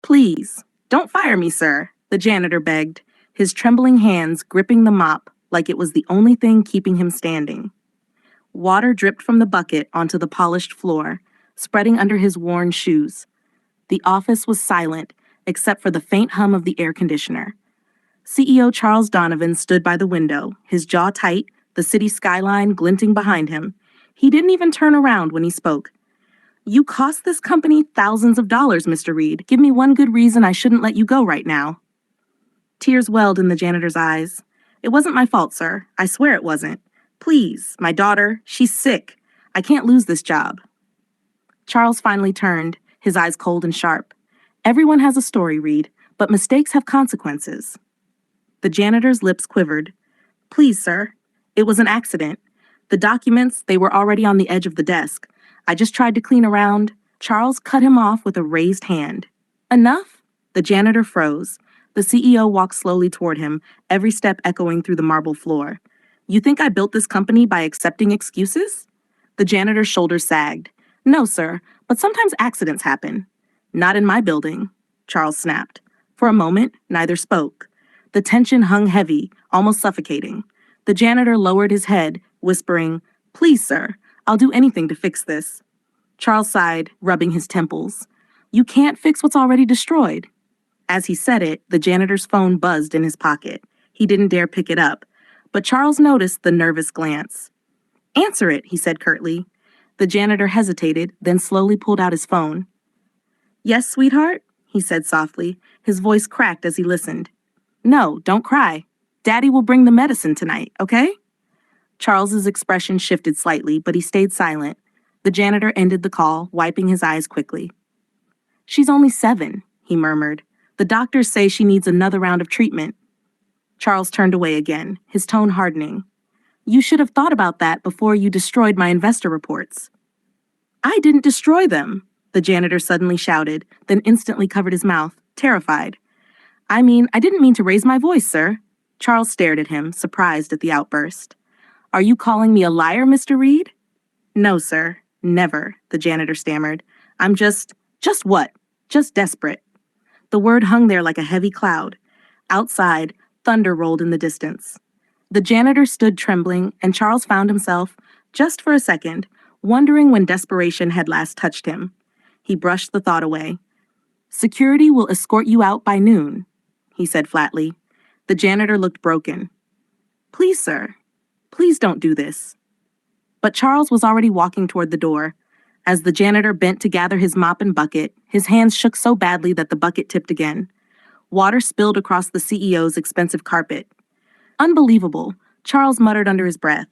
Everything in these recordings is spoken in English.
Please, don't fire me, sir, the janitor begged, his trembling hands gripping the mop like it was the only thing keeping him standing. Water dripped from the bucket onto the polished floor, spreading under his worn shoes. The office was silent, except for the faint hum of the air conditioner. CEO Charles Donovan stood by the window, his jaw tight, the city skyline glinting behind him. He didn't even turn around when he spoke. "You cost this company thousands of dollars, Mr. Reed. Give me one good reason I shouldn't let you go right now." Tears welled in the janitor's eyes. "It wasn't my fault, sir. I swear it wasn't. Please, my daughter, she's sick. I can't lose this job." Charles finally turned, his eyes cold and sharp. "Everyone has a story, Reed, but mistakes have consequences." The janitor's lips quivered. "Please, sir. It was an accident. The documents, they were already on the edge of the desk. I just tried to clean around." Charles cut him off with a raised hand. "Enough?" The janitor froze. The CEO walked slowly toward him, every step echoing through the marble floor. "You think I built this company by accepting excuses?" The janitor's shoulders sagged. "No, sir, but sometimes accidents happen." "Not in my building," Charles snapped. For a moment, neither spoke. The tension hung heavy, almost suffocating. The janitor lowered his head, whispering, "Please, sir, I'll do anything to fix this." Charles sighed, rubbing his temples. "You can't fix what's already destroyed." As he said it, the janitor's phone buzzed in his pocket. He didn't dare pick it up, but Charles noticed the nervous glance. "Answer it," he said curtly. The janitor hesitated, then slowly pulled out his phone. "Yes, sweetheart?" he said softly. His voice cracked as he listened. "No, don't cry. Daddy will bring the medicine tonight, okay?" Charles's expression shifted slightly, but he stayed silent. The janitor ended the call, wiping his eyes quickly. "She's only 7, he murmured. "The doctors say she needs another round of treatment." Charles turned away again, his tone hardening. "You should have thought about that before you destroyed my investor reports." "I didn't destroy them," the janitor suddenly shouted, then instantly covered his mouth, terrified. "I didn't mean to raise my voice, sir." Charles stared at him, surprised at the outburst. "Are you calling me a liar, Mr. Reed?" "No, sir. Never," the janitor stammered. "I'm just what? Just desperate." The word hung there like a heavy cloud. Outside, thunder rolled in the distance. The janitor stood trembling, and Charles found himself, just for a second, wondering when desperation had last touched him. He brushed the thought away. "Security will escort you out by noon," he said flatly. The janitor looked broken. "Please, sir, please don't do this." But Charles was already walking toward the door. As the janitor bent to gather his mop and bucket, his hands shook so badly that the bucket tipped again. Water spilled across the CEO's expensive carpet. "Unbelievable," Charles muttered under his breath.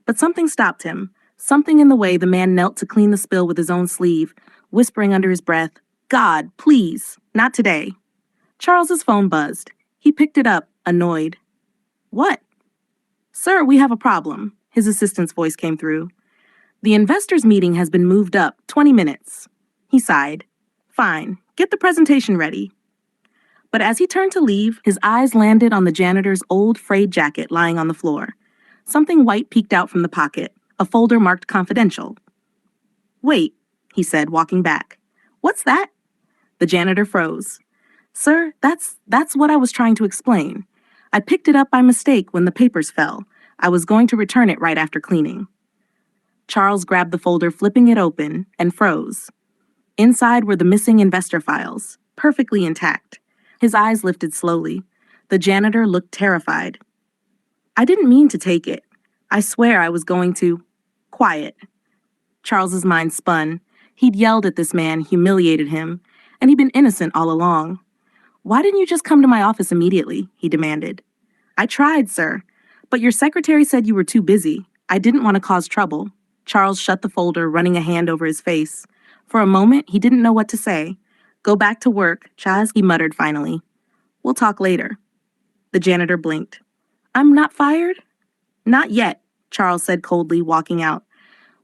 But something stopped him, something in the way the man knelt to clean the spill with his own sleeve, whispering under his breath, "God, please, not today." Charles's phone buzzed. He picked it up, annoyed. "What?" "Sir, we have a problem," his assistant's voice came through. "The investors' meeting has been moved up 20 minutes. He sighed. "Fine, get the presentation ready." But as he turned to leave, his eyes landed on the janitor's old frayed jacket lying on the floor. Something white peeked out from the pocket, a folder marked confidential. "Wait," he said, walking back. "What's that?" The janitor froze. "Sir, that's what I was trying to explain. I picked it up by mistake when the papers fell. I was going to return it right after cleaning." Charles grabbed the folder, flipping it open, and froze. Inside were the missing investor files, perfectly intact. His eyes lifted slowly. The janitor looked terrified. "I didn't mean to take it. I swear I was going to—" "Quiet." Charles's mind spun. He'd yelled at this man, humiliated him, and he'd been innocent all along. "Why didn't you just come to my office immediately?" he demanded. "I tried, sir, but your secretary said you were too busy. I didn't want to cause trouble." Charles shut the folder, running a hand over his face. For a moment, he didn't know what to say. "Go back to work, Chaz," he muttered finally. "We'll talk later." The janitor blinked. "I'm not fired?" "Not yet," Charles said coldly, walking out.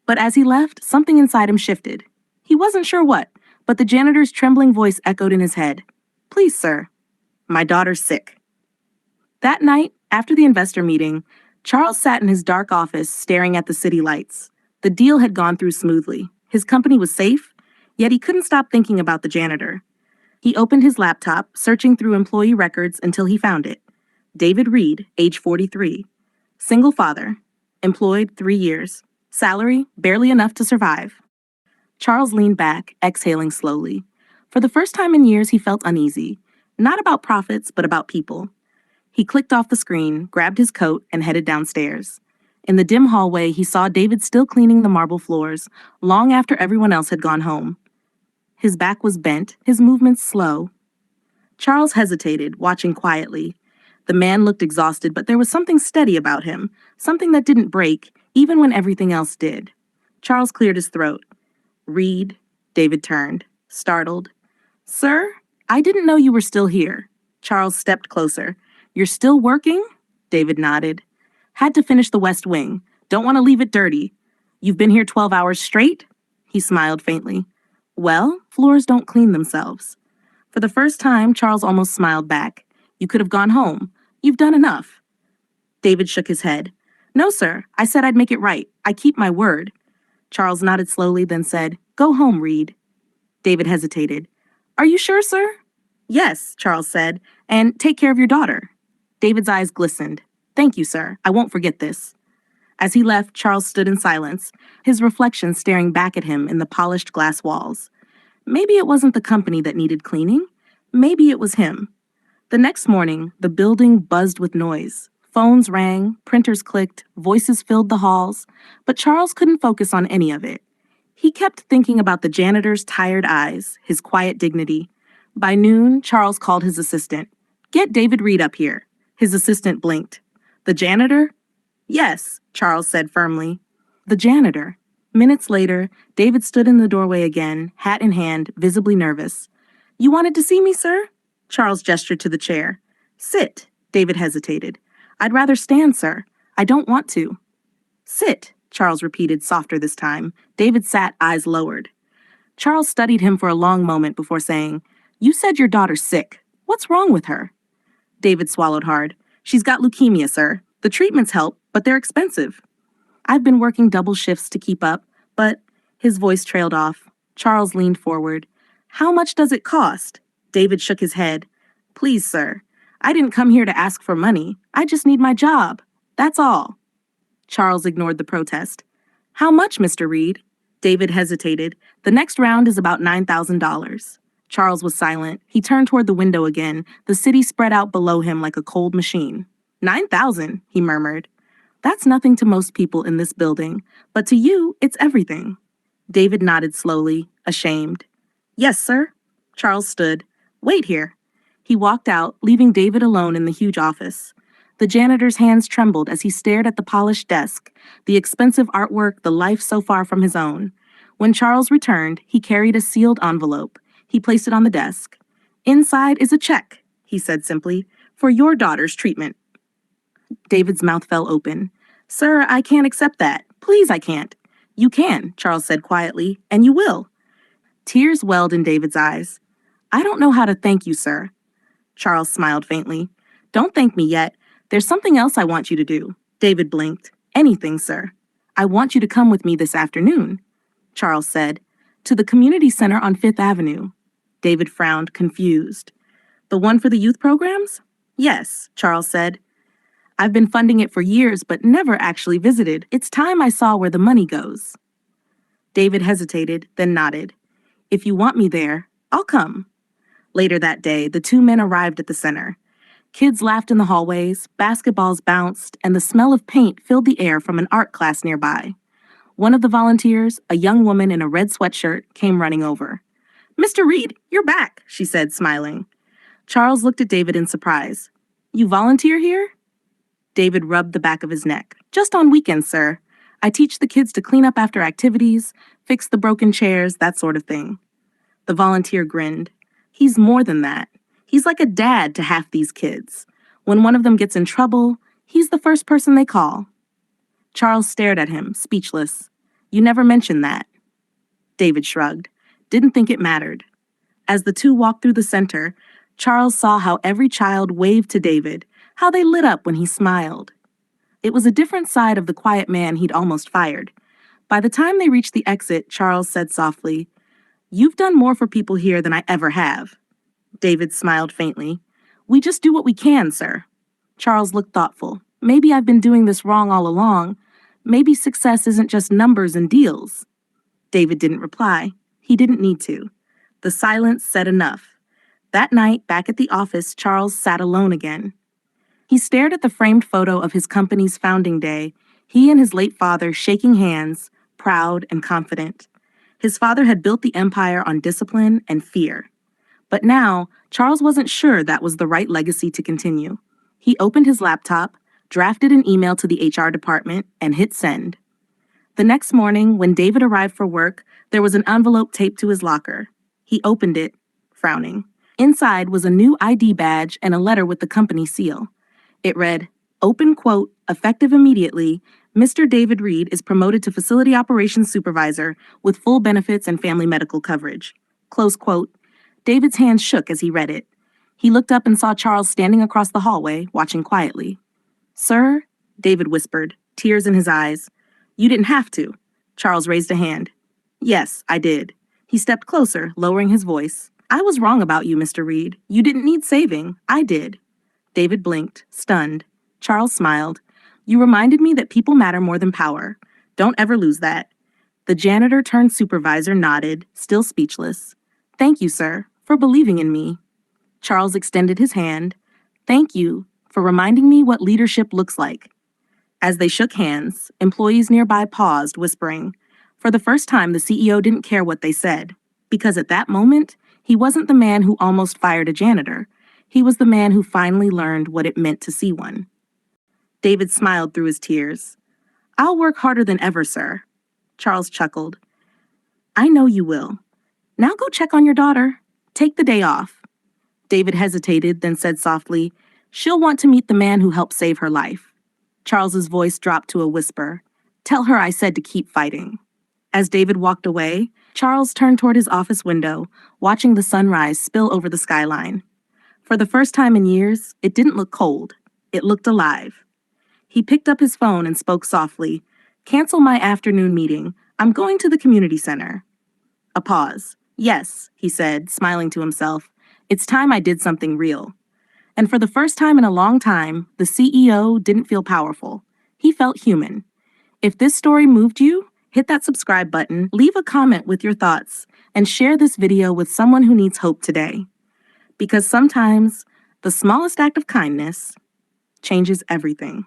But as he left, something inside him shifted. He wasn't sure what, but the janitor's trembling voice echoed in his head. "Please, sir. My daughter's sick." That night, after the investor meeting, Charles sat in his dark office staring at the city lights. The deal had gone through smoothly. His company was safe, yet he couldn't stop thinking about the janitor. He opened his laptop, searching through employee records until he found it. David Reed, age 43. Single father. Employed 3 years. Salary, barely enough to survive. Charles leaned back, exhaling slowly. For the first time in years, he felt uneasy. Not about profits, but about people. He clicked off the screen, grabbed his coat, and headed downstairs. In the dim hallway, he saw David still cleaning the marble floors, long after everyone else had gone home. His back was bent, his movements slow. Charles hesitated, watching quietly. The man looked exhausted, but there was something steady about him, something that didn't break, even when everything else did. Charles cleared his throat. Reed, David turned, startled. Sir, I didn't know you were still here. Charles stepped closer. You're still working? David nodded. Had to finish the West Wing. Don't want to leave it dirty. You've been here 12 hours straight? He smiled faintly. Well, floors don't clean themselves. For the first time, Charles almost smiled back. You could have gone home. You've done enough. David shook his head. No, sir. I said I'd make it right. I keep my word. Charles nodded slowly, then said, Go home, Reed. David hesitated. Are you sure, sir? Yes, Charles said, and take care of your daughter. David's eyes glistened. Thank you, sir. I won't forget this. As he left, Charles stood in silence, his reflection staring back at him in the polished glass walls. Maybe it wasn't the company that needed cleaning. Maybe it was him. The next morning, the building buzzed with noise. Phones rang, printers clicked, voices filled the halls, but Charles couldn't focus on any of it. He kept thinking about the janitor's tired eyes, his quiet dignity. By noon, Charles called his assistant. Get David Reed up here. His assistant blinked. The janitor? Yes, Charles said firmly. The janitor. Minutes later, David stood in the doorway again, hat in hand, visibly nervous. You wanted to see me, sir? Charles gestured to the chair. Sit. David hesitated. I'd rather stand, sir. I don't want to. Sit, Charles repeated, softer this time. David sat, eyes lowered. Charles studied him for a long moment before saying, You said your daughter's sick. What's wrong with her? David swallowed hard. She's got leukemia, sir. The treatments help, but they're expensive. I've been working double shifts to keep up, but his voice trailed off. Charles leaned forward. How much does it cost? David shook his head. Please, sir. I didn't come here to ask for money. I just need my job. That's all. Charles ignored the protest. How much, Mr. Reed? David hesitated. The next round is about $9,000. Charles was silent. He turned toward the window again, the city spread out below him like a cold machine. 9,000, he murmured. That's nothing to most people in this building, but to you, it's everything. David nodded slowly, ashamed. Yes, sir. Charles stood. Wait here. He walked out, leaving David alone in the huge office. The janitor's hands trembled as he stared at the polished desk, the expensive artwork, the life so far from his own. When Charles returned, he carried a sealed envelope. He placed it on the desk. Inside is a check, he said simply, for your daughter's treatment. David's mouth fell open. Sir, I can't accept that. Please, I can't. You can, Charles said quietly, and you will. Tears welled in David's eyes. I don't know how to thank you, sir. Charles smiled faintly. Don't thank me yet. There's something else I want you to do. David blinked. Anything, sir. I want you to come with me this afternoon. Charles said. To the community center on Fifth Avenue. David frowned, confused. The one for the youth programs? Yes, Charles said. I've been funding it for years, but never actually visited. It's time I saw where the money goes. David hesitated, then nodded. If you want me there, I'll come. Later that day, the two men arrived at the center. Kids laughed in the hallways, basketballs bounced, and the smell of paint filled the air from an art class nearby. One of the volunteers, a young woman in a red sweatshirt, came running over. Mr. Reed, you're back, she said, smiling. Charles looked at David in surprise. You volunteer here? David rubbed the back of his neck. Just on weekends, sir. I teach the kids to clean up after activities, fix the broken chairs, that sort of thing. The volunteer grinned. He's more than that. He's like a dad to half these kids. When one of them gets in trouble, he's the first person they call. Charles stared at him, speechless. You never mentioned that. David shrugged. Didn't think it mattered. As the two walked through the center, Charles saw how every child waved to David, how they lit up when he smiled. It was a different side of the quiet man he'd almost fired. By the time they reached the exit, Charles said softly, You've done more for people here than I ever have. David smiled faintly. We just do what we can, sir. Charles looked thoughtful. Maybe I've been doing this wrong all along. Maybe success isn't just numbers and deals. David didn't reply. He didn't need to. The silence said enough. That night, back at the office, Charles sat alone again. He stared at the framed photo of his company's founding day, he and his late father shaking hands, proud and confident. His father had built the empire on discipline and fear. But now, Charles wasn't sure that was the right legacy to continue. He opened his laptop, drafted an email to the HR department, and hit send. The next morning, when David arrived for work, there was an envelope taped to his locker. He opened it, frowning. Inside was a new ID badge and a letter with the company seal. It read, open quote, effective immediately, Mr. David Reed is promoted to Facility Operations Supervisor with full benefits and family medical coverage. Close quote. David's hands shook as he read it. He looked up and saw Charles standing across the hallway, watching quietly. Sir, David whispered, tears in his eyes. You didn't have to. Charles raised a hand. Yes, I did. He stepped closer, lowering his voice. I was wrong about you, Mr. Reed. You didn't need saving. I did. David blinked, stunned. Charles smiled. You reminded me that people matter more than power. Don't ever lose that. The janitor turned supervisor nodded, still speechless. Thank you, sir, for believing in me. Charles extended his hand. Thank you for reminding me what leadership looks like. As they shook hands, employees nearby paused, whispering. For the first time, the CEO didn't care what they said, because at that moment, he wasn't the man who almost fired a janitor. He was the man who finally learned what it meant to see one. David smiled through his tears. I'll work harder than ever, sir. Charles chuckled. I know you will. Now go check on your daughter. Take the day off. David hesitated, then said softly, She'll want to meet the man who helped save her life. Charles's voice dropped to a whisper. Tell her I said to keep fighting. As David walked away, Charles turned toward his office window, watching the sunrise spill over the skyline. For the first time in years, it didn't look cold. It looked alive. He picked up his phone and spoke softly. Cancel my afternoon meeting. I'm going to the community center. A pause. Yes, he said, smiling to himself. It's time I did something real. And for the first time in a long time, the CEO didn't feel powerful. He felt human. If this story moved you, hit that subscribe button, leave a comment with your thoughts, and share this video with someone who needs hope today. Because sometimes the smallest act of kindness changes everything.